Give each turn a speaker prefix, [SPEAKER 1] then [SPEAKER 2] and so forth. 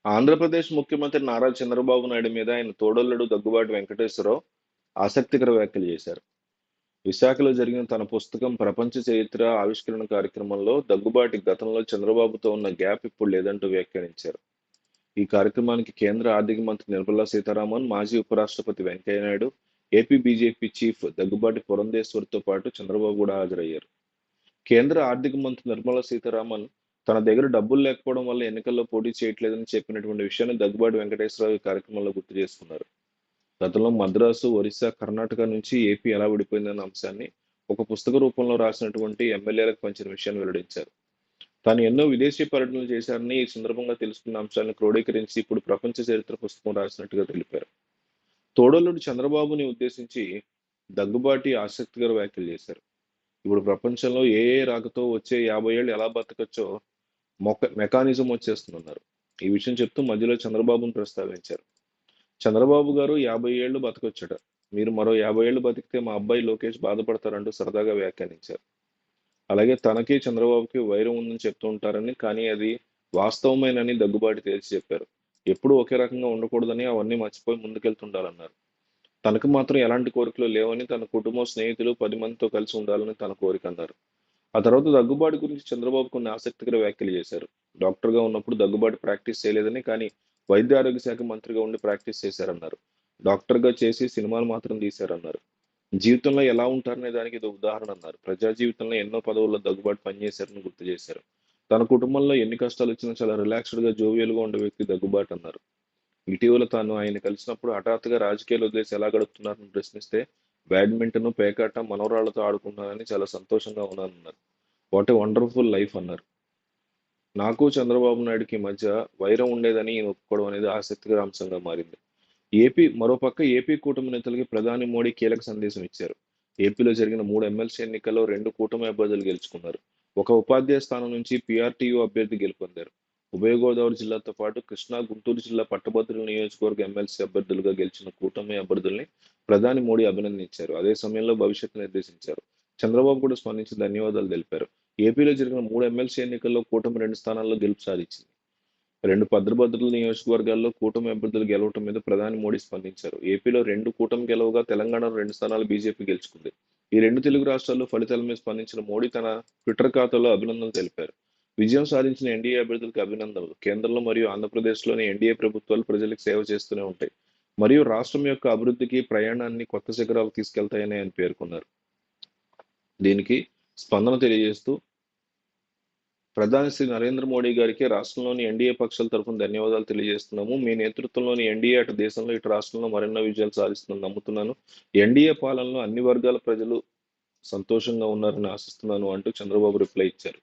[SPEAKER 1] ఆంధ్రప్రదేశ్ ముఖ్యమంత్రి నారా చంద్రబాబు నాయుడు మీద ఆయన తోడల్లుడు దగ్గుబాటి వెంకటేశ్వరరావు ఆసక్తికర వ్యాఖ్యలు చేశారు. విశాఖలో జరిగిన తన పుస్తకం ప్రపంచ చరిత్ర ఆవిష్కరణ కార్యక్రమంలో దగ్గుబాటి గతంలో చంద్రబాబుతో ఉన్న గ్యాప్ ఇప్పుడు లేదంటూ వ్యాఖ్యానించారు. ఈ కార్యక్రమానికి కేంద్ర ఆర్థిక మంత్రి నిర్మలా సీతారామన్, మాజీ ఉపరాష్ట్రపతి Venkaiah Naidu, AP BJP chief Daggubati పురంధేశ్వరితో పాటు చంద్రబాబు కూడా హాజరయ్యారు. కేంద్ర ఆర్థిక మంత్రి నిర్మలా సీతారామన్ తన దగ్గర డబ్బులు లేకపోవడం వల్ల ఎన్నికల్లో పోటీ చేయట్లేదని చెప్పినటువంటి విషయాన్ని దగ్గుబాటి వెంకటేశ్వరరావు ఈ కార్యక్రమంలో గుర్తు చేసుకున్నారు. గతంలో మద్రాసు, ఒరిస్సా, కర్ణాటక నుంచి ఏపీ ఎలా విడిపోయిందన్న అంశాన్ని ఒక పుస్తక రూపంలో రాసినటువంటి ఎమ్మెల్యేలకు పంచిన విషయాన్ని వెల్లడించారు. తాను ఎన్నో విదేశీ పర్యటనలు చేశారని ఈ సందర్భంగా తెలుసుకున్న అంశాలను క్రోడీకరించి ఇప్పుడు ప్రపంచ చరిత్ర పుస్తకం రాసినట్టుగా తెలిపారు. తోడల్లుడు చంద్రబాబుని ఉద్దేశించి దగ్గుబాటి ఆసక్తికర వ్యాఖ్యలు చేశారు. ఇప్పుడు ప్రపంచంలో ఏ రాకతో వచ్చే 50 ఏళ్ళు ఎలా బతకచ్చో మెకానిజం వచ్చేస్తుందన్నారు. ఈ విషయం చెప్తూ మధ్యలో చంద్రబాబును ప్రస్తావించారు. చంద్రబాబు గారు 50 ఏళ్ళు బతకొచ్చట, మీరు మరో 50 ఏళ్ళు బతికితే మా అబ్బాయి లోకేష్ బాధపడతారంటూ సరదాగా వ్యాఖ్యానించారు. అలాగే తనకి చంద్రబాబుకి వైరం ఉందని చెప్తూ ఉంటారని, కానీ అది వాస్తవమేనని దగ్గుబాటి తేల్చి చెప్పారు. ఎప్పుడూ ఒకే రకంగా ఉండకూడదని, అవన్నీ మర్చిపోయి ముందుకెళ్తుండాలన్నారు. తనకు మాత్రం ఎలాంటి కోరికలు లేవని, తన కుటుంబం, స్నేహితులు 10 మందితో కలిసి ఉండాలని తన కోరిక అన్నారు. ఆ తర్వాత దగ్గుబాటి గురించి చంద్రబాబు కొన్ని ఆసక్తికర వ్యాఖ్యలు చేశారు. డాక్టర్గా ఉన్నప్పుడు దగ్గుబాటి ప్రాక్టీస్ చేయలేదని, కానీ వైద్య ఆరోగ్య శాఖ మంత్రిగా ఉండి ప్రాక్టీస్ చేశారన్నారు. డాక్టర్గా చేసి సినిమాలు మాత్రం తీశారన్నారు. జీవితంలో ఎలా ఉంటారనే దానికి ఇది ఉదాహరణ అన్నారు. ప్రజా జీవితంలో ఎన్నో పదవుల్లో దగ్గుబాటు పనిచేశారని గుర్తు చేశారు. తన కుటుంబంలో ఎన్ని కష్టాలు వచ్చినా చాలా రిలాక్స్డ్గా, జోవియల్గా ఉండే వ్యక్తి దగ్గుబాటు అన్నారు. ఇటీవల తాను ఆయన కలిసినప్పుడు హఠాత్తుగా రాజకీయాలు వదిలేసి ఎలా గడుపుతున్నారని ప్రశ్నిస్తే, బ్యాడ్మింటన్, పేకాట, మనవరాళ్లతో ఆడుకుంటున్నానని చాలా సంతోషంగా ఉన్నానన్నారు. వాట్ ఏ వండర్ఫుల్ లైఫ్ అన్నారు. నాకు చంద్రబాబు నాయుడుకి మధ్య వైరం ఉండేదని ఈయన ఒప్పుకోవడం అనేది ఆసక్తికర అంశంగా మారింది. మరోపక్క ఏపీ కూటమి నేతలకి ప్రధాని మోడీ కీలక సందేశం ఇచ్చారు. ఏపీలో జరిగిన 3 ఎమ్మెల్సీ ఎన్నికల్లో 2 కూటమి అభ్యర్థులు గెలుచుకున్నారు. ఒక ఉపాధ్యాయ స్థానం నుంచి పీఆర్టీయూ అభ్యర్థి గెలుపొందారు. ఉభయ గోదావరి జిల్లాతో పాటు కృష్ణా, గుంటూరు జిల్లా పట్టభద్రుల నియోజకవర్గ ఎమ్మెల్సీ అభ్యర్థులుగా గెలిచిన కూటమి అభ్యర్థుల్ని ప్రధాని మోడీ అభినందించారు. అదే సమయంలో భవిష్యత్తు నిర్దేశించారు. చంద్రబాబు కూడా స్పందించి ధన్యవాదాలు తెలిపారు. ఏపీలో జరిగిన 3 ఎమ్మెల్సీ ఎన్నికల్లో కూటమి 2 స్థానాల్లో గెలుపు సాధించింది. 2 పట్టభద్రుల నియోజకవర్గాల్లో కూటమి అభ్యర్థులు గెలవటం మీద ప్రధాని మోడీ స్పందించారు. ఏపీలో 2 కూటమి గెలవగా తెలంగాణలో 2 స్థానాలు బీజేపీ గెలుచుకుంది. ఈ 2 తెలుగు రాష్ట్రాల్లో ఫలితాల మీద స్పందించిన మోడీ తన ట్విట్టర్ ఖాతాలో అభినందనలు తెలిపారు. విజయం సాధించిన ఎన్డీఏ అభ్యర్థులకు అభినందనలు. కేంద్రంలో మరియు ఆంధ్రప్రదేశ్లోని ఎన్డీఏ ప్రభుత్వాలు ప్రజలకు సేవ చేస్తూనే ఉంటాయి మరియు రాష్ట్రం యొక్క అభివృద్ధికి, ప్రయాణాన్ని కొత్త శిఖరాలకు తీసుకెళ్తాయని ఆయన పేర్కొన్నారు. దీనికి స్పందన తెలియజేస్తూ ప్రధాని శ్రీ నరేంద్ర మోడీ గారికి రాష్ట్రంలోని ఎన్డీఏ పక్షాల తరఫున ధన్యవాదాలు తెలియజేస్తున్నాము. మీ నేతృత్వంలోని ఎన్డీఏ అటు దేశంలో ఇటు రాష్ట్రంలో మరెన్నో విజయాలు సాధిస్తుందని నమ్ముతున్నాను. ఎన్డీఏ పాలనలో అన్ని వర్గాల ప్రజలు సంతోషంగా ఉన్నారని ఆశిస్తున్నాను అంటూ చంద్రబాబు రిప్లై ఇచ్చారు.